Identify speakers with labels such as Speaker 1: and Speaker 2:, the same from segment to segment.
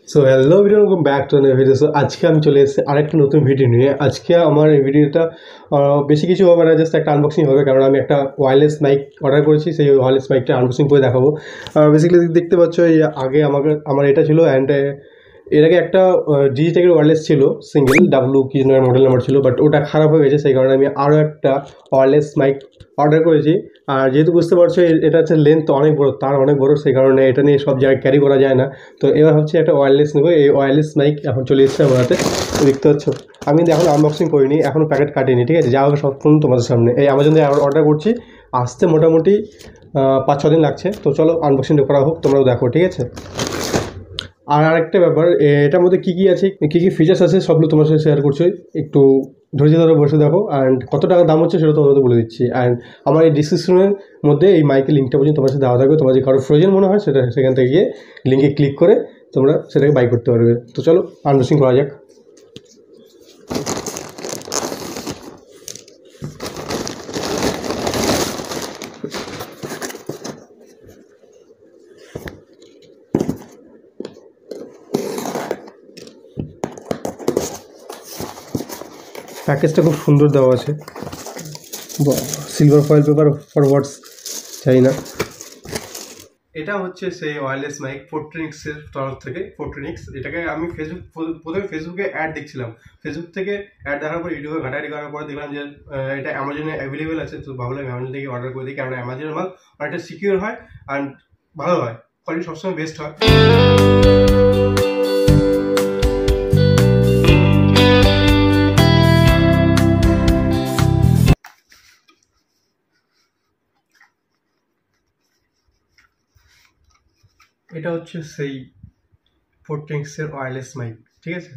Speaker 1: So hello video welcome back to another video. So আজকে আমি চলে এসেছি আরেকটা নতুন ভিডিও নিয়ে। আজকে আমার এই ভিডিওটা বেশি কিছু হবে না, জাস্ট একটা আনবক্সিং হবে, কারণ আমি একটা ওয়্যারলেস মাইক অর্ডার করেছি। সেই ওয়্যারলেস মাইকটা আনবক্সিং করে দেখাবো। বেসিক্যালি দেখতে পাচ্ছ, এই আগে আমার এটা ছিল, অ্যান্ড এর আগে একটা ডিজিটেকের ওয়্যারলেস ছিল, সিঙ্গেল ডাব্লু কি মডেল নাম্বার ছিল, বাট ওটা খারাপ হয়ে গেছে। সেই কারণে আমি আরও একটা ওয়্যারলেস মাইক অর্ডার করেছি। আর যেহেতু বুঝতে পারছো এটা হচ্ছে লেন্থ অনেক বড়, তার অনেক বড়, সেই কারণে এটা নিয়ে সব জায়গায় ক্যারি করা যায় না। তো এবার হচ্ছে একটা ওয়্যারলেস নেবো। এই ওয়্যারলেস মাইক এখন চলে এসেছে আমার হাতে, দেখতে পাচ্ছ। আমি এখন আনবক্সিং করিনি, এখনও প্যাকেট কাটিনি, ঠিক আছে? যা হবে সব তোমাদের সামনে। এই আমাজন দিয়ে অর্ডার করছি, আসতে মোটামুটি 5-6 দিন লাগছে। তো চলো আনবক্সিংটা করা হোক, তোমরাও দেখো, ঠিক আছে? আর আরেকটা ব্যাপার, এটার মধ্যে কী কী আছে, কী কী ফিচার্স আছে, সবগুলো তোমার সাথে শেয়ার করছি। একটু ধৈর্য ধরে বসে দেখো, অ্যান্ড কত টাকা দাম হচ্ছে সেটা তোমাদের বলে দিচ্ছি। অ্যান্ড আমার এই ডিসক্রিপশনের মধ্যে এই মাইকের লিঙ্কটা পর্যন্ত তোমার সাথে দেওয়া থাকবে। তোমার যে কারো প্রয়োজন মনে হয় সেটা সেখান থেকে গিয়ে লিঙ্কে ক্লিক করে তোমরা সেটাকে বাই করতে পারবে। তো চলো আনবক্সিং করা যাক। প্যাকেজটা খুব সুন্দর দেওয়া আছে, সিলভার ফয়েল পেপার ফর হোয়াটস চাই না। এটা হচ্ছে সেই ওয়্যারলেস মাইক ফোরট্রিনিক্সের তরফ থেকে। ফোরট্রিনিক্স, এটাকে আমি প্রথমে ফেসবুকে অ্যাড দেখছিলাম। ফেসবুক থেকে অ্যাড দেখার পর ইউটিউবে ঘাটাঘাটি করার পর দেখলাম যে এটা অ্যামাজনে অ্যাভেলেবেল আছে। তো ভাবলাম অ্যামাজন থেকে অর্ডার করে দিই, কারণ অ্যামাজনের মাল অনেকটা সিকিউর হয় অ্যান্ড ভালো হয়, কোয়ালিটি সবসময় বেস্ট হয়। এটা হচ্ছে সেই ফোরট্রিনিক্সের ওয়্যারলেস মাইক, ঠিক আছে?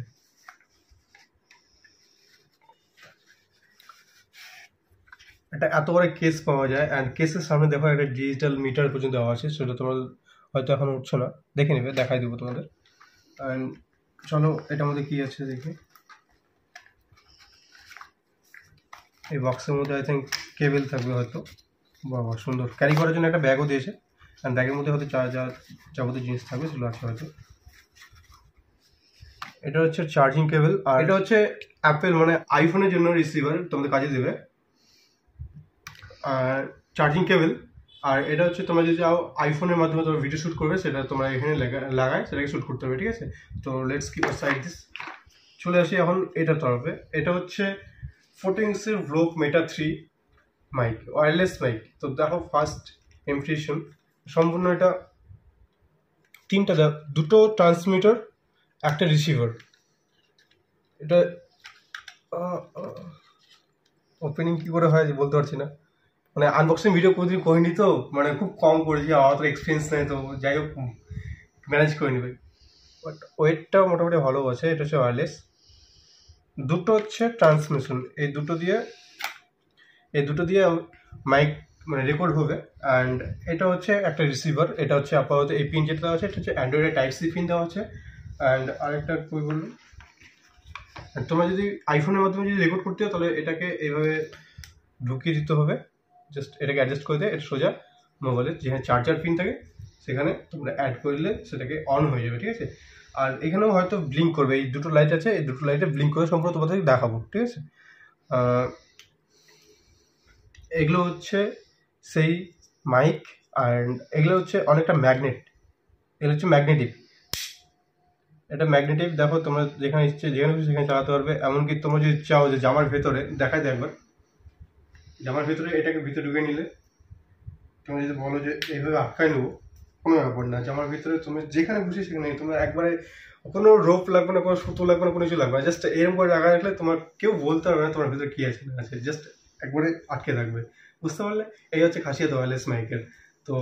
Speaker 1: একটা এত বড় কেস পাওয়া যায়, অ্যান্ড কেসের সামনে দেখো একটা ডিজিটাল মিটার পর্যন্ত দেওয়া আছে। সেটা তোমার হয়তো এখন উঠছো না, দেখে নেবে, দেখাই দেবো তোমাদের। অ্যান্ড চলো এটার মধ্যে কী আছে দেখি। এই বক্সের মধ্যে আই থিঙ্ক কেবল থাকবে হয়তো। বাবা সুন্দর, ক্যারি করার জন্য একটা ব্যাগও দিয়েছে, অ্যান্ড ব্যাগের মধ্যে হয়তো যাবতীয় জিনিস থাকবে, সেগুলো আছে হয়তো। এটা হচ্ছে চার্জিং কেবল, আর এটা হচ্ছে অ্যাপেল মানে আইফোনের জন্য রিসিভার, তোমাদের কাজে দেবে। আর চার্জিং কেবল, আর এটা হচ্ছে তোমরা যদি যাও আইফোনের মাধ্যমে তোমরা ভিডিও শ্যুট করবে, সেটা তোমরা এখানে লাগায় সেটাকে শ্যুট করতে হবে, ঠিক আছে? তো লেটস কিপ সাইড দিস। চলে আসি এখন এটার তরফে। এটা হচ্ছে ফোরট্রিনিক্সের ভ্লোগ মেটা 3 মাইক, ওয়্যারলেস মাইক। তো দেখো ফার্স্ট ইমপ্রেশন, সম্পূর্ণ এটা দুটো ট্রান্সমিটার, একটা রিসিভার। এটা ওপেনিং কী করে হয় বলতে পারছি না, মানে আনবক্সিং ভিডিও কোনোদিন করিনি, তো মানে খুব কম করেছি, আমার তো এক্সপিরিয়েন্স নেই। তো যাই হোক ম্যানেজ করে নেবে। বাট ওয়েটটাও মোটামুটি ভালো আছে। এটা হচ্ছে ওয়্যারলেস, দুটো হচ্ছে ট্রান্সমিশন। এই দুটো দিয়ে মাইক মানে রেকর্ড হবে। অ্যান্ড এটা হচ্ছে একটা রিসিভার। এটা হচ্ছে আপাতত এই পিন যেটা দেওয়া আছে, এটা হচ্ছে অ্যান্ড্রয়েডের টাইপ সি পিন দেওয়া আছে। অ্যান্ড আরেকটা কই বললো, তোমরা যদি আইফোনের মাধ্যমে যদি রেকর্ড করতে হয় তাহলে এটাকে এইভাবে ঢুকিয়ে দিতে হবে। জাস্ট এটাকে অ্যাডজাস্ট করে দেয়, এটা সোজা মোবাইলের যেখানে চার্জার পিন থাকে সেখানে তোমরা অ্যাড করলে সেটাকে অন হয়ে যাবে, ঠিক আছে? আর এখানেও হয়তো ব্লিঙ্ক করবে, এই দুটো লাইট আছে, এই দুটো লাইটে ব্লিঙ্ক করে সম্পূর্ণ তোমাদের দেখাবো, ঠিক আছে? এগুলো হচ্ছে সেই মাইক, অ্যান্ড এগুলো হচ্ছে অনেকটা ম্যাগনেট। এগুলো হচ্ছে ম্যাগনেটিক। এটা ম্যাগনেটিক, দেখো তোমরা যেখানে ইচ্ছে যেখানে খুশি সেখানে চালাতে পারবে। এমনকি তোমরা যদি চাও যে জামার ভেতরে দেখাই দেয় একবার, জামার ভেতরে এটাকে ভিতরে ঢুকে নিলে, তুমি যদি বলো যে এইভাবে আটকায় নেবো, কোনো ব্যাপার না। জামার ভিতরে তুমি যেখানে খুশি সেখানে তোমরা একবারে, কোনো রোপ লাগবে না, কোনো সুতো লাগবে না, কোনো কিছু লাগবে না। জাস্ট এরকম করে লাগা রাখলে তোমার কেউ বলতে পারবে না তোমার ভিতরে কী আছে না আছে, জাস্ট একবারে আটকে থাকবে। বুঝতে পারলে? এই হচ্ছে খাসিয়াত ওয়্যারলেস মাইকের। তো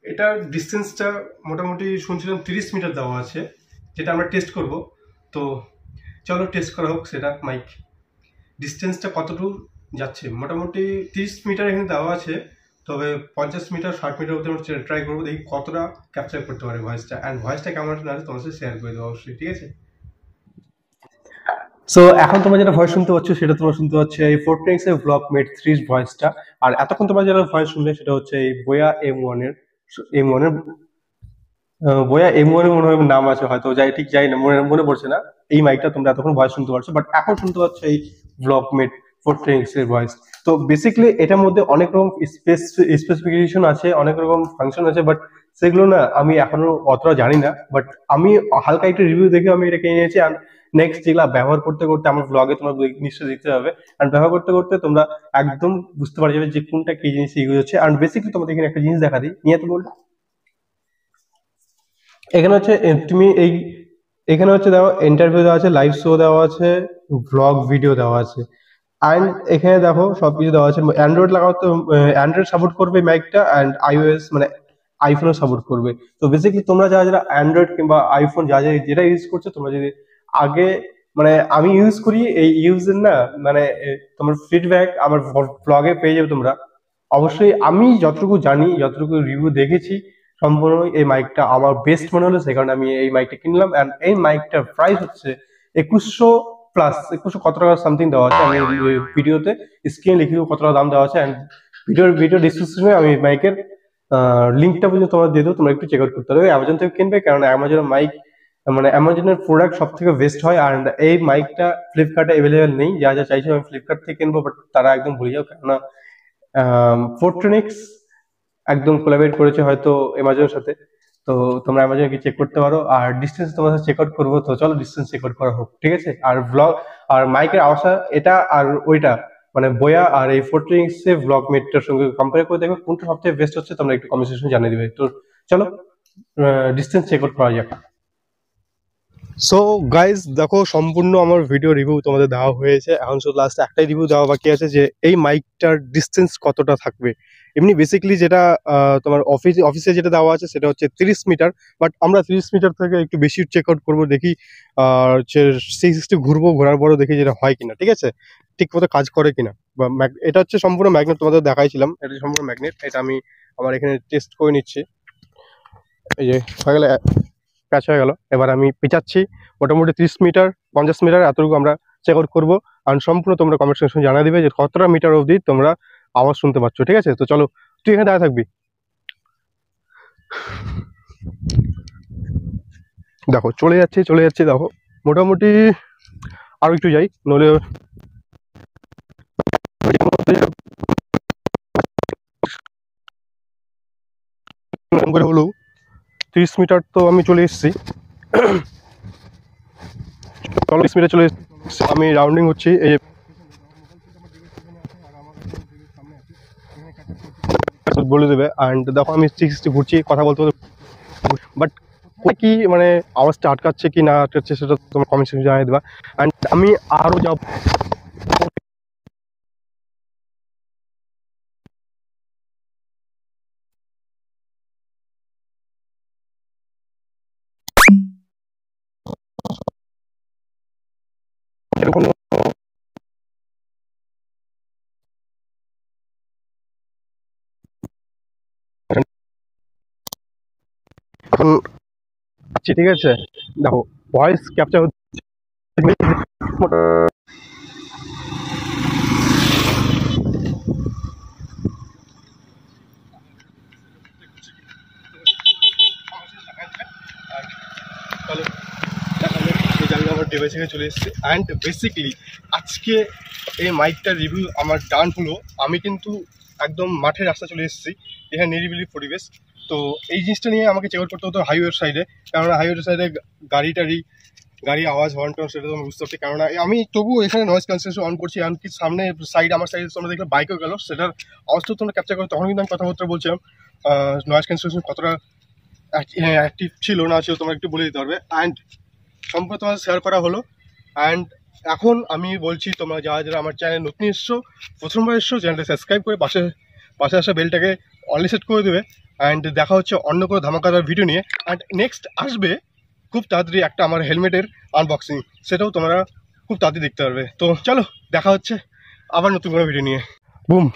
Speaker 1: এটার ডিস্টেন্সটা মোটামুটি শুনছিলাম 30 মিটার দেওয়া আছে, যেটা আমরা টেস্ট করব। তো চলো টেস্ট করা হোক সেটা। মাইক ডিস্টেন্সটা কতটুকু যাচ্ছে, মোটামুটি 30 মিটার এখানে দেওয়া আছে, তবে 50 মিটার 60 মিটার অবধি আমরা ট্রাই করবো, দেখি কতটা ক্যাপচার করতে পারে ভয়েসটা। অ্যান্ড ভয়েসটা কেমন আছে না আছে তোমার সাথে শেয়ার করে দেবো অবশ্যই, ঠিক আছে? সো এখন তোমরা যেটা ভয়েস শুনতে পাচ্ছ সেটা তোমরা শুনতে পাচ্ছ এই ফোরট্রিনিক্সের ভ্লগ মেট 3 ভয়েসটা। আর এতক্ষণ তোমরা যেটা ভয়েস শুনলে সেটা হচ্ছে এই বোয়া M1 এর বয়া এমন মনে হয় নাম আছে, হয়তো যাই ঠিক যাই না, মনে মনে পড়ছে না। এই মাইকটা তোমরা এতক্ষণ ভয়েস শুনতে পারছো, বাট এখন শুনতে পাচ্ছ এই ব্লকমেট 410X এর ভয়েস। তো বেসিক্যালি এটার মধ্যে অনেক রকম স্পেসিফিকেশন আছে, অনেক রকম ফাংশন আছে, বাট সেগুলো না আমি এখনো অতটা জানি না। বাট আমি হালকা একটা রিভিউ দেখে আমি এটা কিনে নিয়েছি। আর নেক্সট যেগুলা ব্যবহার করতে করতে আমার ব্লগে তোমরা নিশ্চয়ই দেখতে হবে, আর ব্যবহার করতে করতে তোমরা একদম বুঝতে পারা যাবে যে কোনটা কি জিনিস ইউজ হচ্ছে। আর বেসিক্যালি তোমাদের এখানে একটা জিনিস দেখা দিই, নিয়ে তো বলবো এখানে হচ্ছে তুমি এই এখানে হচ্ছে দেখো ইন্টারভিউ দেওয়া আছে, লাইভ শো দেওয়া আছে, ব্লগ ভিডিও দেওয়া আছে। অ্যান্ড এখানে দেখো সবকিছু দেওয়া আছে। অ্যান্ড্রয়েড লাগাও তো অ্যান্ড্রয়েড সাপোর্ট করবে মাইকটা, অ্যান্ড আইওএস মানে আইফোনও সাপোর্ট করবে। তো বেসিক্যালি তোমরা যারা যারা অ্যান্ড্রয়েড কিংবা আইফোন যা যা যেটা ইউজ করছো, তোমরা যদি আগে মানে আমি ইউজ করি এই ইউজের না মানে তোমার ফিডব্যাক আমার ব্লগে পেয়ে যাবে তোমরা। অবশ্যই আমি যতটুকু জানি, যতটুকু রিভিউ দেখেছি, সম্পূর্ণ এই মাইকটা আমার বেস্ট মনে হলো, সেই কারণে আমি এই মাইকটা কিনলাম। অ্যান্ড এই মাইকটার প্রাইস হচ্ছে 2100 প্লাস, 2100 কত টাকা সামথিং দেওয়া আছে। আমি ভিডিওতে স্ক্রিনে লিখে দেবো কত টাকা দাম দেওয়া আছে, অ্যান্ড ভিডিও ডিসক্রিপশনে আমি মাইকের লিঙ্কটা পর্যন্ত তোমরা দিয়ে দেবো, তোমরা একটু চেক আউট করতে হবে। অ্যামাজন থেকে কিনবে, কারণ অ্যামাজনের মাইক মানে অ্যামাজনের প্রোডাক্ট সব থেকে বেস্ট হয়। আর এই মাইকটা ফ্লিপকার্টে অ্যাভেলেবেল নেই। যা যা চাইছো আমি ফ্লিপকার্ট থেকে কিনবো, বাট তারা একদম ভুলে যাও, কেননা ফোরট্রনিক্স একদম কোলাবরেট করেছে হয়তো অ্যামাজনের সাথে। তো তোমরা অ্যামাজনে গিয়ে চেক করতে পারো। আর ডিস্টেন্স তোমার সাথে চেক আউট করবো, তো চলো ডিস্টেন্স চেক আউট করা হোক, ঠিক আছে। আর ব্লগ আর মাইকের আওয়াজটা এটা আর ওইটা মানে বয়া আর এই ফোরট্রনিক্স এর ব্লগ মেটটার সঙ্গে কম্পেয়ার করে দেখবে কোনটা সবথেকে বেস্ট হচ্ছে, তোমরা একটু কমেন্ট সেকশনে জানিয়ে দিবে। তো চলো ডিস্টেন্স চেক আউট করা যাক। সো গাইজ দেখো, সম্পূর্ণ আমার ভিডিও রিভিউ তোমাদের দেওয়া হয়েছে। এখন শুধু লাস্টে একটাই রিভিউ দেওয়া বাকি আছে, যে এই মাইকটার ডিস্টেন্স কতটা থাকবে। এমনি বেসিক্যালি যেটা তোমার অফিসে যেটা দেওয়া আছে সেটা হচ্ছে 30 মিটার, বাট আমরা 30 মিটার থেকে একটু বেশি চেক আউট করবো, দেখি আর 360 ঘুরবো, ঘোরার পরও দেখি যেটা হয় কিনা, ঠিক আছে, ঠিক মতো কাজ করে কিনা। বা এটা হচ্ছে সম্পূর্ণ ম্যাগনেট, তোমাদের দেখাইছিলাম এটা সম্পূর্ণ ম্যাগনেট। এটা আমি আমার এখানে টেস্ট করে নিচ্ছি। এই যে হয়ে গেল, প্যাচ হয়ে গেল। এবার আমি পিচাচ্ছি মোটামুটি 30 মিটার 50 মিটার এতটুকু আমরা চেক আউট করবো। আর সম্পূর্ণ তোমরা কমেন্ট সেকশনে জানা দিবে যে কতটা মিটার অবধি তোমরা আওয়াজ শুনতে পাচ্ছ, ঠিক আছে। তো চলো তুই এখানে দাঁড়িয়ে থাকবি। দেখো চলে যাচ্ছে দেখো, মোটামুটি আরো একটু যাই, নইলে করে হলেও 30 মিটার তো আমি চলে এসেছি। চলো 30 মিটার চলে এসেছি, আমি রাউন্ডিং হচ্ছি। এই যে বলে দেবে, অ্যান্ড দেখো আমি 360 ঘুরছি, কথা বলতে বলতে, বাট কি মানে আওয়াজটা আটকাচ্ছে কি না আটকাচ্ছে সেটা তোমার কমেন্ট সেকশনে জানিয়ে দেবা। অ্যান্ড আমি আরো যাব এখন আচ্ছা, ঠিক আছে। দেখো ভয়েস ক্যাপচার হচ্ছে আমার ডিভাইসে চলে এসেছে। অ্যান্ড বেসিক্যালি আজকে এই মাইকটার রিভিউ আমার ডান হলো। আমি কিন্তু একদম মাঠের রাস্তা চলে এসেছি, এখানে নিরিবিলি পরিবেশ। তো এই জিনিসটা নিয়ে আমাকে চেক আউট করতে হতো হাইওয়ের সাইডে, কেননা হাইওয়ের সাইডে গাড়ি আওয়াজ হর্ন টর্ন সেটা তো আমি বুঝতে পারছি। কেননা আমি তবুও এখানে নয়েজ ক্যান্সেলেশন অন করছি, এমনকি সামনে আমার সাইডে তোমরা দেখলে বাইকেও গেল, সেটার আওয়াজটাও তোমরা ক্যাপচার করো। তখন কিন্তু আমি কথাবার্তা বলছিলাম, নয়েজ ক্যান্সেলেশন কতটা অ্যাক্টিভ ছিল না ছিল তোমরা একটু বলে দিতে পারবে। অ্যান্ড সম্পূর্ণ তোমার শেয়ার করা হলো। অ্যান্ড এখন আমি বলছি, তোমরা যারা যারা আমার চ্যানেল নতুন এসছো, প্রথমবার এসছো, চ্যানেলটা সাবস্ক্রাইব করে পাশে আসা বেলটাকে অনলি সেট করে দেবে। অ্যান্ড দেখা হচ্ছে অন্য কোনো ধামাকাদার ভিডিও নিয়ে। অ্যান্ড নেক্সট আসবে খুব তাড়াতাড়ি একটা আমার হেলমেটের আনবক্সিং, সেটাও তোমরা খুব তাড়াতাড়ি দেখতে পারবে। তো চলো দেখা হচ্ছে আবার নতুন কোনো ভিডিও নিয়ে। বুম।